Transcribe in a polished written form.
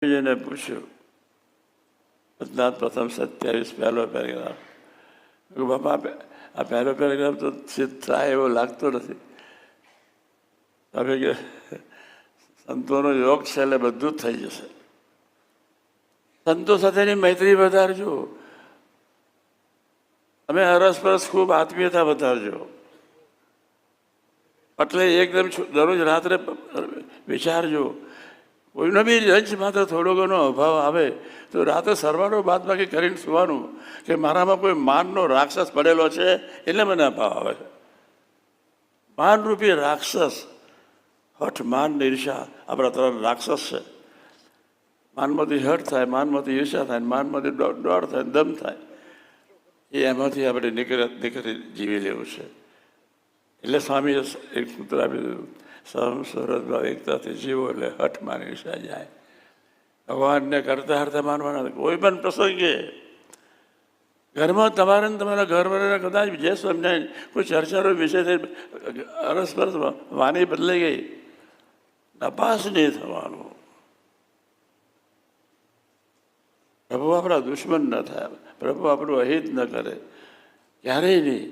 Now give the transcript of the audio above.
ને પૂછ્યું, સિદ્ધાંત પ્રથમ 27 પહેલો પેરેગ્રાફ. બાપા આ પહેલો પેરેગ્રાફ તો સિદ્ધ થાય એવો લાગતો નથી. હવે કે સંતોનો યોગ છે એટલે બધું જ થઈ જશે. સંતો સાથેની મૈત્રી વધારજો, તમે અરસપરસ ખૂબ આત્મીયતા વધારજો. એટલે એકદમ દરરોજ રાત્રે વિચારજો, કોઈનો બી રંજ માત્ર થોડો ઘણો અભાવ આવે તો રાત્રે સરવાળો બાદ બાકી કરીને સુવાનું કે મારામાં કોઈ માનનો રાક્ષસ પડેલો છે એટલે મને અભાવ આવે છે. માનરૂપી રાક્ષસ, હઠ, માન ને ઈર્ષા આપણા તરફ રાક્ષસ છે. માનમાંથી હઠ થાય, માનમાંથી ઈર્ષા થાય, માનમાંથી દોડ થાય, દમ થાય. એમાંથી આપણે નીકળી જીવી લેવું છે. એટલે સ્વામીએ એક સૂત્ર આપી દીધું, સમ સ્વરતભાવ એકતાથી જીવો એટલે હઠ માન ઈર્ષા જાય. ભગવાનને કરતા હરતા માનવાના. કોઈ પણ પ્રસંગે ઘરમાં તમારે તમારા ઘરવાળાને કદાચ જે સમજાય કોઈ ચર્ચાનો વિષય થઈ અરસપરસ વાણી બદલાઈ ગઈ, નપાસ નહીં થવાનું. પ્રભુ આપણા દુશ્મન ન થાય, પ્રભુ આપણું અહિત ન કરે, ક્યારેય નહીં.